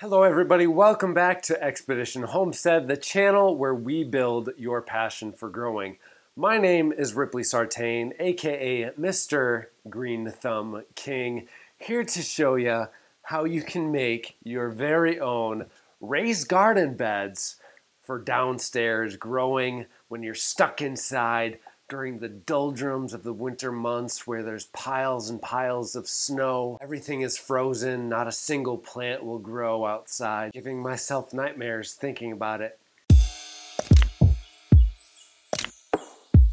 Hello everybody, welcome back to Expedition Homestead, the channel where we build your passion for growing. My name is Ripley Sartain, aka Mr. Green Thumb King, here to show you how you can make your very own raised garden beds for downstairs growing when you're stuck inside during the doldrums of the winter months where there's piles and piles of snow. Everything is frozen, not a single plant will grow outside, giving myself nightmares thinking about it.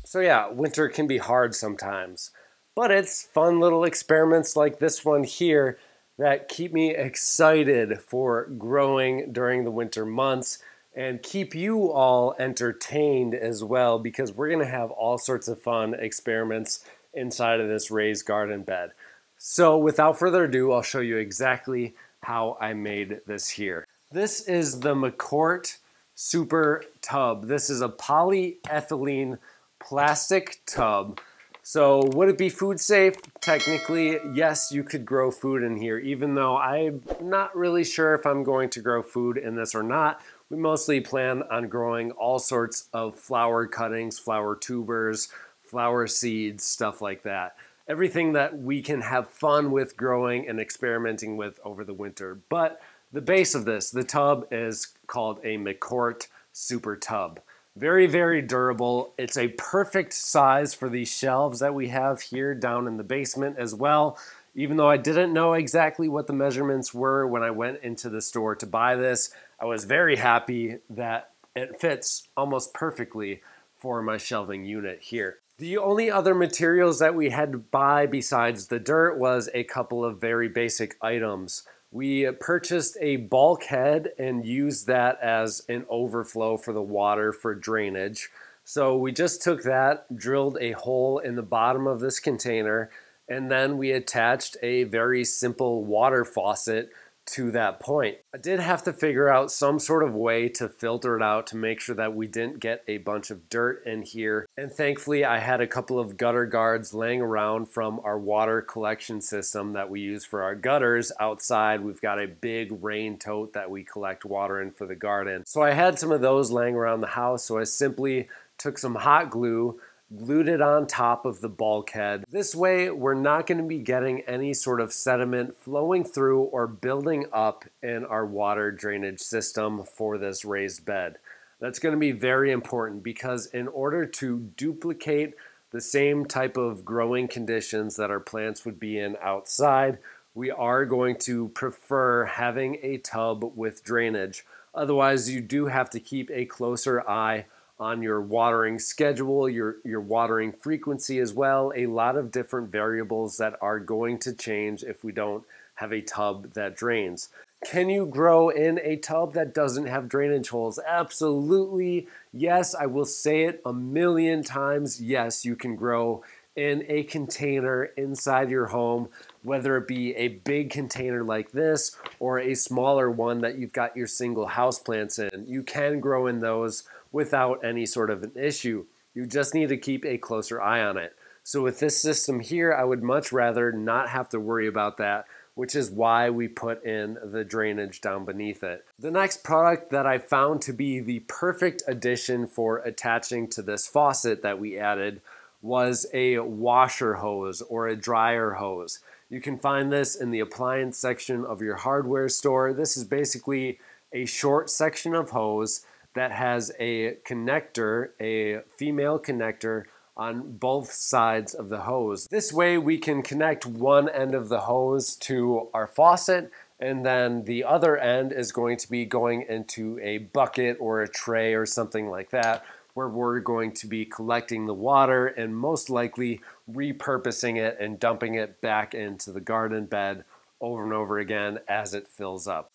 So yeah, winter can be hard sometimes, but it's fun little experiments like this one here that keep me excited for growing during the winter months and keep you all entertained as well, because we're going to have all sorts of fun experiments inside of this raised garden bed. So without further ado, I'll show you exactly how I made this here. This is the Maccourt Super Tub. This is a polyethylene plastic tub. So would it be food safe? Technically, yes, you could grow food in here, even though I'm not really sure if I'm going to grow food in this or not. We mostly plan on growing all sorts of flower cuttings, flower tubers, flower seeds, stuff like that. Everything that we can have fun with growing and experimenting with over the winter. But the base of this, the tub, is called a Maccourt Super Tub. Very, very durable. It's a perfect size for these shelves that we have here down in the basement as well. Even though I didn't know exactly what the measurements were when I went into the store to buy this, I was very happy that it fits almost perfectly for my shelving unit here. The only other materials that we had to buy besides the dirt was a couple of very basic items. We purchased a bulkhead and used that as an overflow for the water for drainage. So we just took that, drilled a hole in the bottom of this container, and then we attached a very simple water faucet to that point. I did have to figure out some sort of way to filter it out to make sure that we didn't get a bunch of dirt in here. And thankfully I had a couple of gutter guards laying around from our water collection system that we use for our gutters outside. We've got a big rain tote that we collect water in for the garden. So I had some of those laying around the house, so I simply took some hot glue, glued it on top of the bulkhead. This way, we're not going to be getting any sort of sediment flowing through or building up in our water drainage system for this raised bed. That's going to be very important, because in order to duplicate the same type of growing conditions that our plants would be in outside, we are going to prefer having a tub with drainage. Otherwise, you do have to keep a closer eye on your watering schedule, your watering frequency as well. A lot of different variables that are going to change if we don't have a tub that drains. Can you grow in a tub that doesn't have drainage holes? Absolutely, yes. I will say it a million times. Yes, you can grow in a container inside your home, whether it be a big container like this or a smaller one that you've got your single houseplants in. You can grow in those without any sort of an issue. You just need to keep a closer eye on it. So with this system here, I would much rather not have to worry about that, which is why we put in the drainage down beneath it. The next product that I found to be the perfect addition for attaching to this faucet that we added was a washer hose or a dryer hose. You can find this in the appliance section of your hardware store. This is basically a short section of hose that has a connector, a female connector, on both sides of the hose. This way we can connect one end of the hose to our faucet, and then the other end is going to be going into a bucket or a tray or something like that, where we're going to be collecting the water and most likely repurposing it and dumping it back into the garden bed over and over again as it fills up.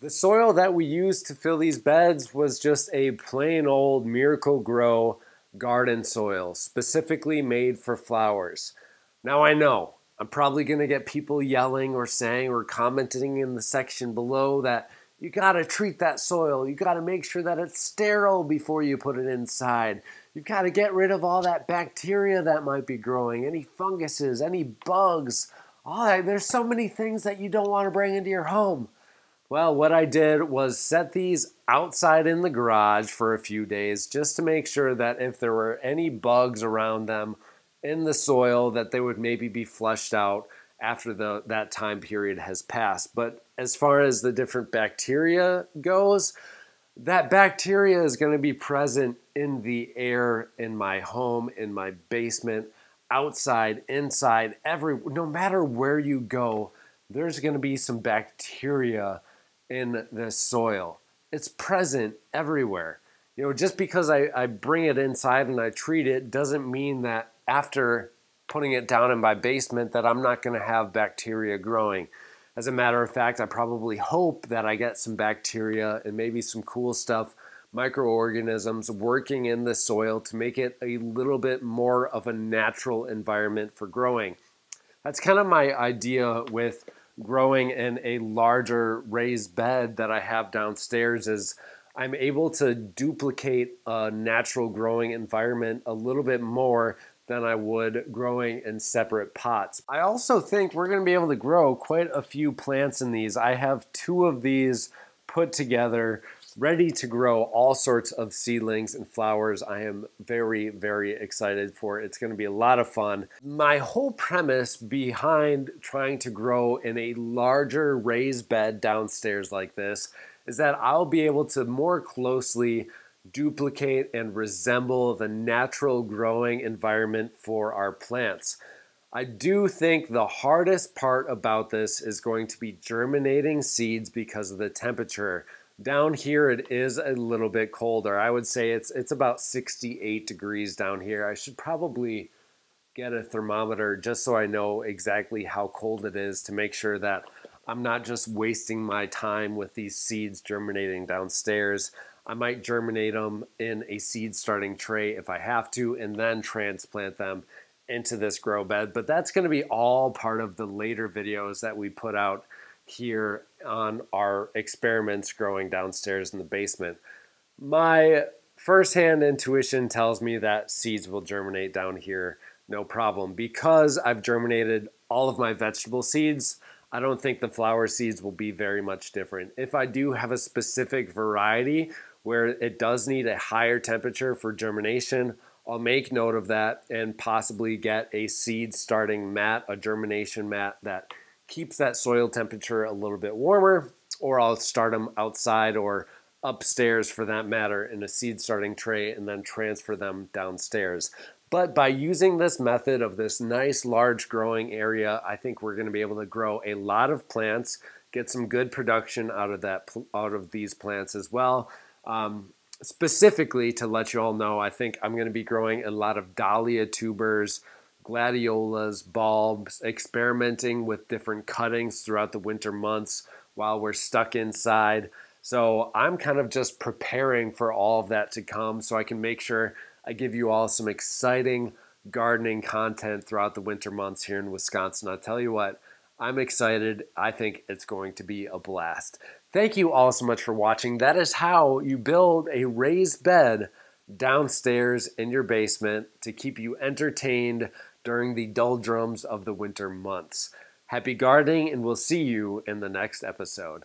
The soil that we used to fill these beds was just a plain old Miracle-Gro garden soil, specifically made for flowers. Now I know I'm probably going to get people yelling or saying or commenting in the section below that you got to treat that soil. You got to make sure that it's sterile before you put it inside. You've got to get rid of all that bacteria that might be growing, any funguses, any bugs. All that. There's so many things that you don't want to bring into your home. Well, what I did was set these outside in the garage for a few days just to make sure that if there were any bugs around them in the soil that they would maybe be flushed out after that time period has passed. But as far as the different bacteria goes, that bacteria is going to be present in the air in my home, in my basement, outside, inside, no matter where you go, there's going to be some bacteria in the soil. It's present everywhere. Just because I bring it inside and I treat it doesn't mean that after putting it down in my basement that I'm not going to have bacteria growing. As a matter of fact, I probably hope that I get some bacteria and maybe some cool stuff, microorganisms working in the soil to make it a little bit more of a natural environment for growing. That's kind of my idea with growing in a larger raised bed that I have downstairs is I'm able to duplicate a natural growing environment a little bit more than I would growing in separate pots. I also think we're going to be able to grow quite a few plants in these. I have 2 of these put together, ready to grow all sorts of seedlings and flowers. I am very, very excited for it. It's going to be a lot of fun. My whole premise behind trying to grow in a larger raised bed downstairs like this is that I'll be able to more closely duplicate and resemble the natural growing environment for our plants. I do think the hardest part about this is going to be germinating seeds because of the temperature. Down here it is a little bit colder. I would say it's about 68 degrees down here. I should probably get a thermometer just so I know exactly how cold it is to make sure that I'm not just wasting my time with these seeds germinating downstairs. I might germinate them in a seed starting tray if I have to and then transplant them into this grow bed. But that's going to be all part of the later videos that we put out here on our experiments growing downstairs in the basement. My firsthand intuition tells me that seeds will germinate down here no problem. Because I've germinated all of my vegetable seeds, I don't think the flower seeds will be very much different. If I do have a specific variety where it does need a higher temperature for germination, I'll make note of that and possibly get a seed starting mat, a germination mat that keeps that soil temperature a little bit warmer, or I'll start them outside or upstairs for that matter in a seed starting tray and then transfer them downstairs. But by using this method of this nice large growing area, I think we're going to be able to grow a lot of plants, get some good production out of these plants as well. Specifically to let you all know, I think I'm going to be growing a lot of dahlia tubers, gladiolas, bulbs, experimenting with different cuttings throughout the winter months while we're stuck inside. So I'm kind of just preparing for all of that to come so I can make sure I give you all some exciting gardening content throughout the winter months here in Wisconsin. I'll tell you what, I'm excited. I think it's going to be a blast. Thank you all so much for watching. That is how you build a raised bed downstairs in your basement to keep you entertained during the doldrums of the winter months. Happy gardening, and we'll see you in the next episode.